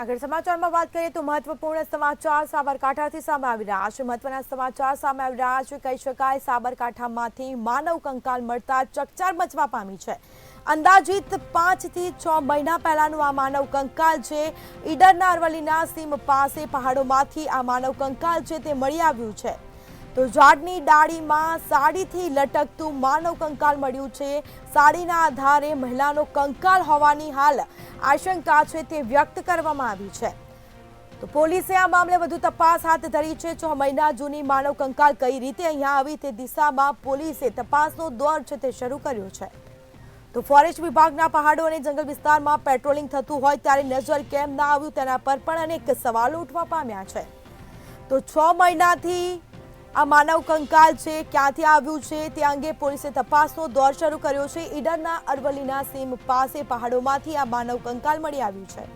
આગળ સમાચારમાં વાત કરીએ તો મહત્વપૂર્ણ સમાચાર સાબરકાંઠાથી સામે આવી રહ્યા છે। મહત્વના સમાચાર સામે આવી રહ્યા છે। કહી શકાય સાબરકાંઠામાંથી માનવ કંકાલ મળતા ચકચાર મચવા પામી છે। અંદાજિત 5 થી 6 મહિના પહેલાનું આ માનવ કંકાલ છે। ઈડરના અરવલ્લીના સીમ પાસે પહાડોમાંથી આ માનવ કંકાલ છે તે મળી આવ્યું છે। તો ઝાડની ડાળીમાં સાડીથી લટકતું માનવ કંકાલ મળ્યું છે। સાડીના આધારે મહિલાનો કંકાલ હોવાની હાલ આશંકા છે તે વ્યક્ત કરવામાં આવી છે। તો પોલીસે આ મામલે વધુ તપાસ હાથ ધરી છે। 6 મહિના જૂની માનવ કંકાલ કઈ રીતે અહીંયા આવી તે દિશામાં પોલીસે તપાસનો દોર છે તે શરૂ કર્યો છે। તો ફોરેસ્ટ વિભાગના પહાડો અને જંગલ વિસ્તારમાં પેટ્રોલિંગ થતું હોય ત્યારે નજર કેમ ના આવ્યું તેના પર પણ અનેક સવાલો ઉઠવા પામ્યા છે। તો 6 મહિનાથી આ માનવ કંકાલ છે ક્યાંથી આવ્યું છે તે અંગે પોલીસે તપાસનો દોર શરૂ કર્યો છે। ઈડરના અરવલ્લીના સીમ પાસે પહાડોમાંથી આ માનવ કંકાલ મળી આવ્યું છે।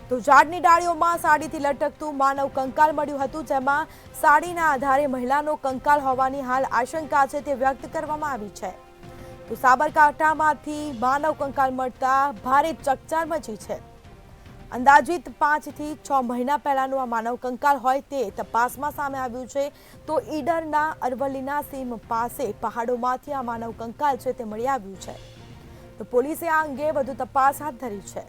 તો ઝાડની ડાળીઓમાં સાડીથી લટકતું માનવ કંકાલ મળ્યું હતું, જેમાં સાડીના આધારે મહિલાનો કંકાલ હોવાની હાલ આશંકા છે તે વ્યક્ત કરવામાં આવી છે। તો સાબરકાંઠામાંથી માનવ કંકાલ મળતા ભારે ચકચાર મચી છે। અંદાજિત 5 થી 6 મહિના પહેલાનું આ માનવ કંકાલ હોય તે તપાસમાં સામે આવ્યું છે। તો ઈડરના અરવલ્લીના સીમ પાસે પહાડોમાંથી આ માનવ કંકાલ છે તે મળી આવ્યું છે। તો પોલીસે આ અંગે વધુ તપાસ હાથ ધરી છે।